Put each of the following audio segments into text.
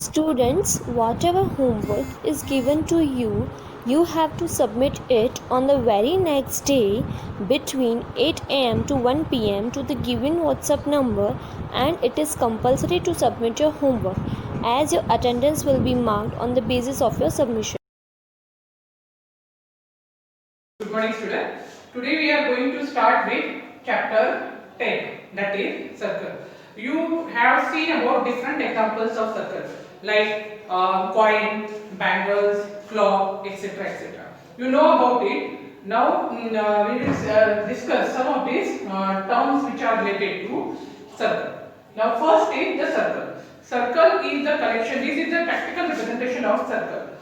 Students, whatever homework is given to you, you have to submit it on the very next day between 8 am to 1 pm to the given WhatsApp number, and it is compulsory to submit your homework as your attendance will be marked on the basis of your submission. Good morning, students. Today we are going to start with chapter 10, that is circle. You have seen about different examples of circles like coin, bangles, clock, etc. etc. You know about it. Now we will discuss some of these terms which are related to circle. Now first is the circle. Circle is the collection. This is the practical representation of circle.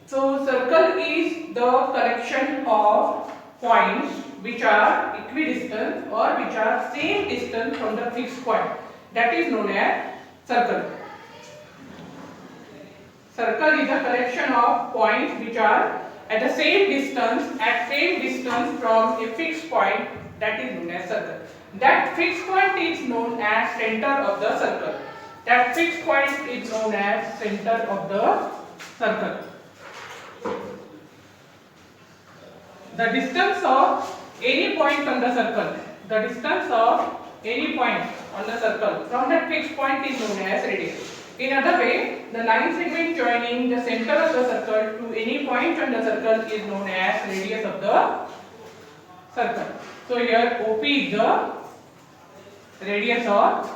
So circle is the collection of points which are equidistant or which are same distance from the fixed point. That is known as circle. Circle is a collection of points which are at the same distance from a fixed point. That is known as circle. That fixed point is known as center of the circle. That fixed point is known as center of the circle. The distance of any point on the circle, the distance of any point on the circle from that fixed point is known as radius. In other way, the line segment joining the center of the circle to any point on the circle is known as radius of the circle. So here OP is the radius of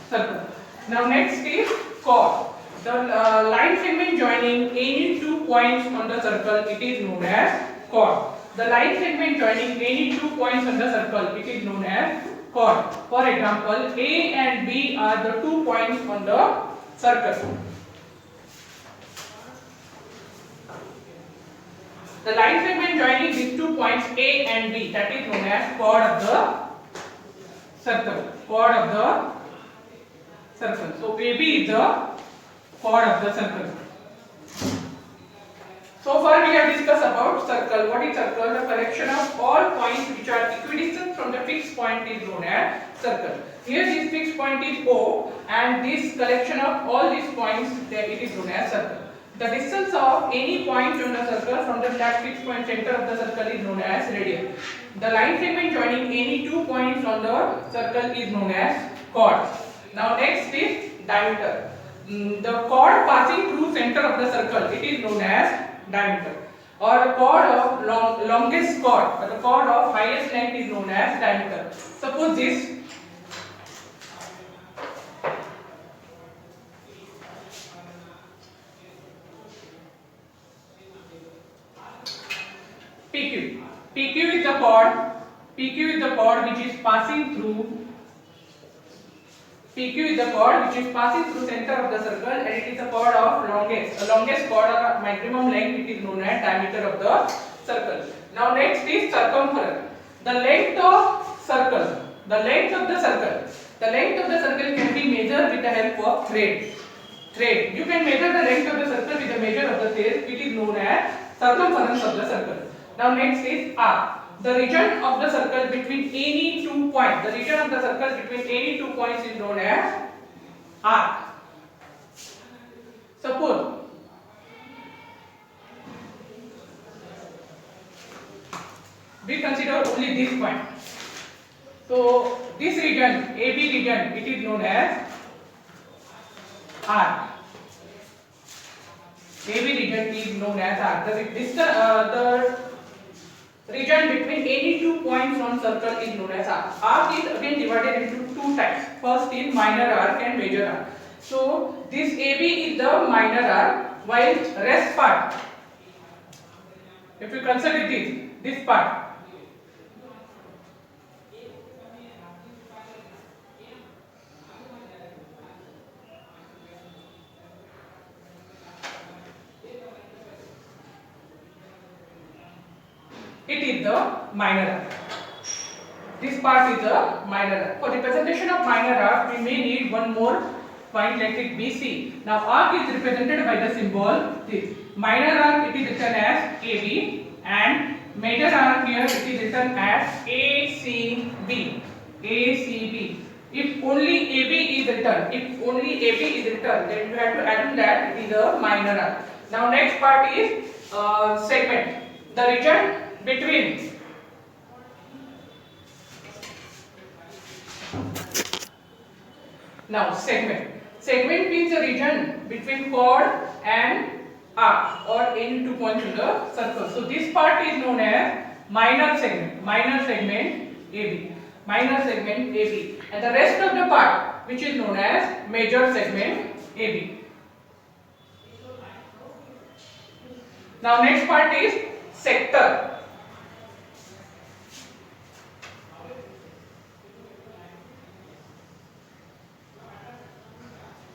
circle. Now next is chord. The line segment joining any two points on the circle, it is known as chord. The line segment joining any two points on the circle, it is known as chord. For example, A and B are the 2 points on the circle. The line segment joining these 2 points A and B, that is known as chord of the circle. Chord of the circle. So AB is the chord of the circle. So far we have discussed about circle. What is circle? The collection of all points which are equidistant from the fixed point is known as circle. Here this fixed point is O, and this collection of all these points, it is known as circle. The distance of any point on the circle from the that fixed point center of the circle is known as radius. The line segment joining any two points on the circle is known as chord. Now next is diameter. The chord passing through center of the circle, it is known as diameter, or the chord of longest chord, or the chord of highest length is known as diameter. Suppose this PQ. PQ is the chord. PQ is the chord which is passing through. PQ is the chord which is passing through center of the circle, and it is a chord of longest chord or maximum length. It is known as diameter of the circle. Now next is circumference. The length of circle. The length of the circle. The length of the circle can be measured with the help of thread. Thread. You can measure the length of the circle with the measure of the thread. It is known as circumference of the circle. Now next is arc. The region of the circle between any 2 points. The region of the circle between any 2 points is known as arc. Suppose we consider only this point. So this region, AB region, it is known as arc. AB region is known as arc. The region between any 2 points on circle is known as arc. Arc is again divided into 2 types. First is minor arc and major arc. So this AB is the minor arc, while rest part, if you consider this part, it is the minor arc. This part is the minor arc. For representation of minor arc, we may need one more point, let it be C. Now arc is represented by the symbol this. Minor arc, it is written as AB, and major arc here it is written as ACB. ACB. If only AB is written, then you have to add that it is a minor arc. Now next part is segment. The region between. Now segment. Segment means the region between chord and arc or any 2 points in the circle. So this part is known as minor segment. Minor segment AB. Minor segment AB. And the rest of the part which is known as major segment AB. Now next part is sector.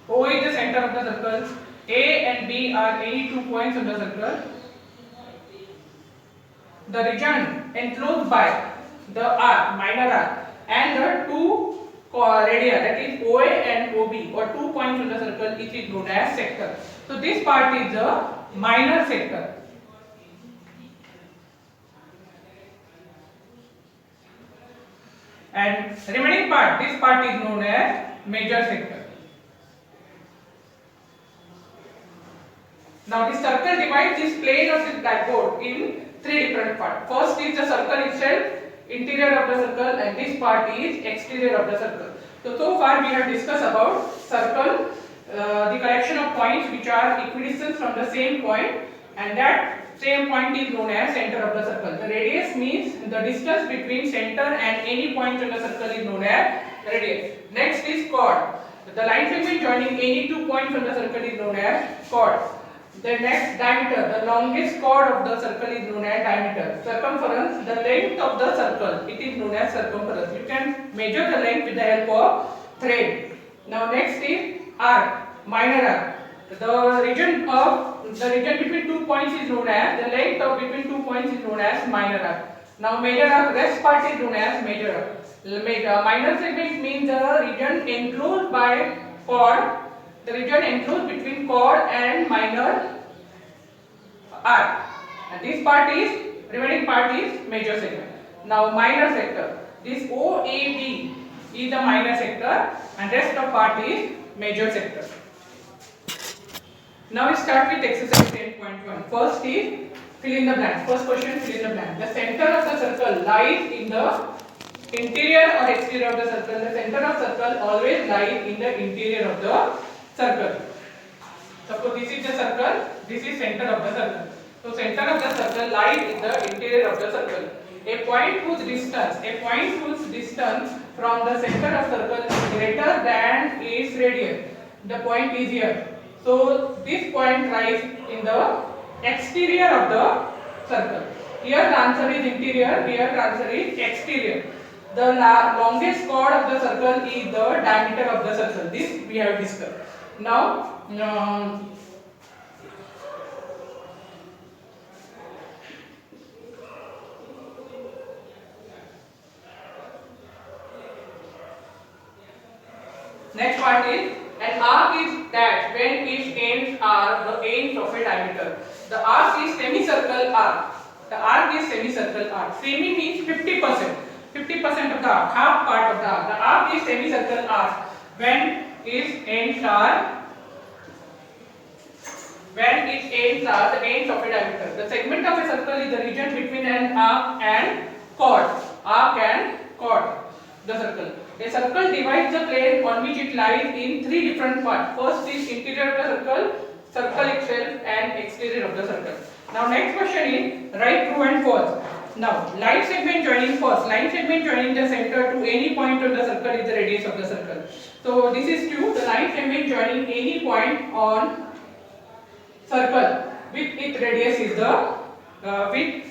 O is the center of the circle. A and B are any 2 points on the circle. The region enclosed by the arc, minor arc, and the two radii, that is OA and OB, or 2 points on the circle, it is known as sector. So this part is the minor sector. And remaining part, this part is known as major sector. Now this circle divides this plane of this blackboard in 3 different parts. First is the circle itself, interior of the circle, and this part is exterior of the circle. So far we have discussed about circle, the collection of points which are equidistant from the same point, and that same point is known as center of the circle. The radius means the distance between center and any point on the circle is known as radius. Next is chord. The line segment joining any 2 points on the circle is known as chord. The next, diameter. The longest chord of the circle is known as diameter. Circumference, the length of the circle, it is known as circumference. You can measure the length with the help of thread. Now next is arc, minor arc. The region between 2 points is known as, the length of between 2 points is known as minor arc. Now major arc, rest part is known as major arc. Minor segment means the region enclosed by chord. The region enclosed between chord and minor arc, and this part is, remaining part is major segment. Now minor sector, this OAB is the minor sector and rest of part is major sector. Now we start with exercise 10.1. First is fill in the blank. First question, fill in the blank. The center of the circle lies in the interior or exterior of the circle. The center of circle always lies in the interior of the circle. Suppose this is the circle, this is center of the circle. So center of the circle lies in the interior of the circle. A point whose distance from the center of circle is greater than its radius. The point is here. So this point lies in the exterior of the circle. Here the answer is interior, here the answer is exterior. The longest chord of the circle is the diameter of the circle. This we have discussed. Now, next part is, an arc is that when its ends are the ends of a diameter. The arc is semicircle arc. The arc is semicircle arc. Semi means 50%. 50% of the arc, half part of the arc. The arc is semicircle arc when its ends are the ends of a diameter. The segment of a circle is the region between an arc and chord. Arc and chord. The circle. A circle divides the plane on which it lies in 3 different parts. First is interior of the circle, circle itself, and exterior of the circle. Now next question is write true and false. Now line segment joining first. Line segment joining the center to any point on the circle is the radius of the circle. So this is true. The line segment joining any point on circle with its radius is the with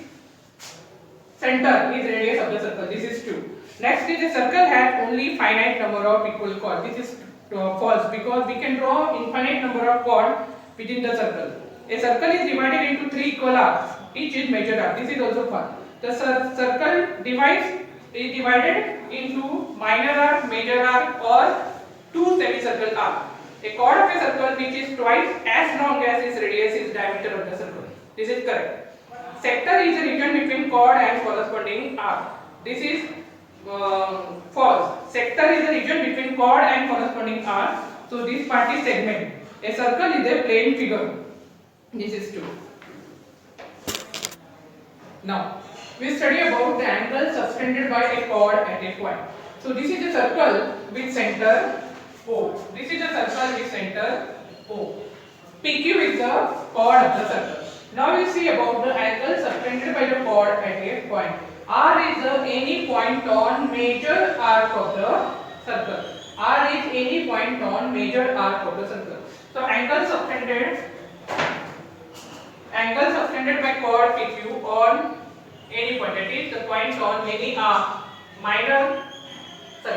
center is radius of the circle. This is true. Next is, the circle has only finite number of equal chords. This is false because we can draw infinite number of chords within the circle. A circle is divided into 3 equal arcs. Each is major arc. This is also false. The circle is divided into minor arc, major arc, or 2 semicircle arcs. A chord of a circle which is twice as long as its radius is diameter of the circle. This is correct. Sector is a region between chord and corresponding arc. This is false. Sector is the region between chord and corresponding arc. So this part is segment. A circle is a plane figure. This is true. Now we study about the angle subtended by a chord at a point. So this is a circle with center O. This is a circle with center O. PQ is the chord of the circle. Now we see about the angle subtended by the chord at a point. R is any point on major arc of the circle. R is any point on major arc of the circle. So angle subtended by chord PQ on any point, that is the point on any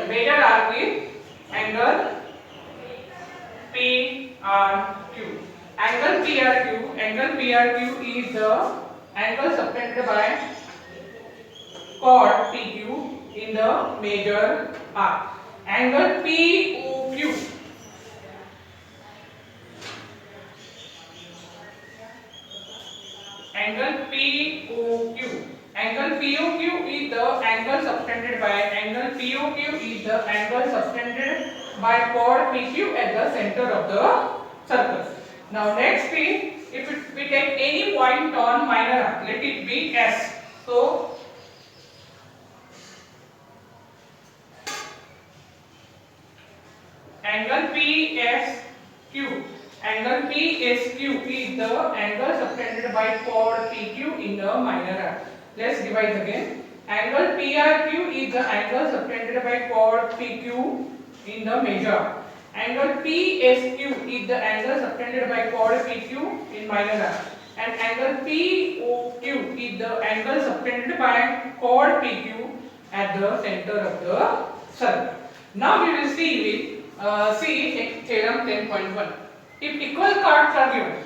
major arc is angle PRQ. Angle PRQ is the angle subtended by chord PQ in the major arc. Angle POQ. Angle POQ. Angle POQ is the angle subtended by chord PQ at the center of the circle. Now next is, if we take any point on minor arc, let it be S. So angle PSQ. Angle PSQ is the angle subtended by chord PQ in the minor arc. Let's divide again. Angle PRQ is the angle subtended by chord PQ in the major arc. Angle PSQ is the angle subtended by chord PQ in minor arc. And angle POQ is the angle subtended by chord PQ at the center of the circle. Now we will see theorem 10.1. If equal chords are given,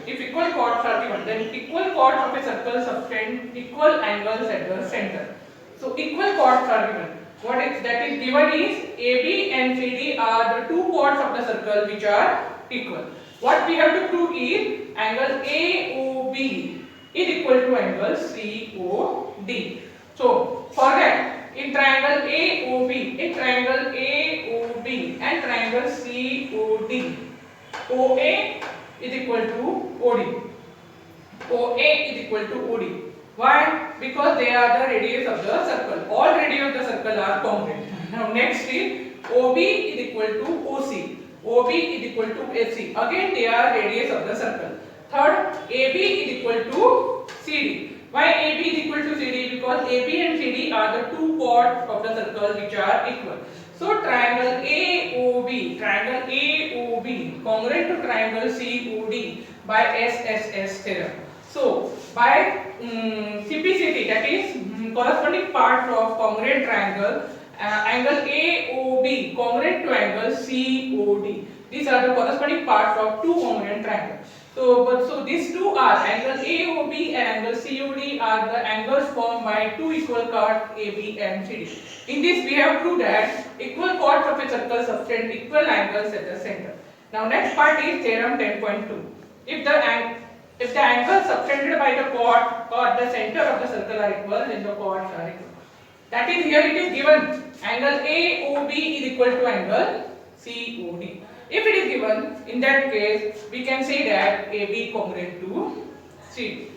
then equal chords of a circle subtend equal angles at the center. So equal chords are given. What is that is given is AB and CD are the two chords of the circle which are equal. What we have to prove is angle AOB is equal to angle COD. So for that, in triangle AOB and triangle COD, OA is equal to OD. Why? Because they are the radius of the circle. All radius of the circle are congruent. Now next is OB is equal to OC. OB is equal to AC. Again they are radius of the circle. Third, AB is equal to CD. Why AB is equal to CD? Because AB and CD are the two chords of the circle which are equal. So triangle AOB congruent to triangle COD by SSS theorem. So by CPCT, that is corresponding parts of congruent triangle, angle AOB congruent to angle COD. These are the corresponding parts of two congruent triangles. So these two are angle AOB and angle COD are the angles formed by two equal chords AB and CD. In this we have proved that equal chords of a circle subtend equal angles at the center. Now next part is theorem 10.2. If the angles subtended by the chord or the center of the circle are equal, then the chords are equal. That is, here it is given angle AOB is equal to angle COD. If it is given, in that case, we can say that AB congruent to CD.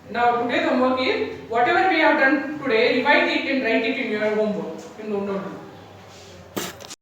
Now today's homework is, whatever we have done today, revise it and write it in your homework, in notebook.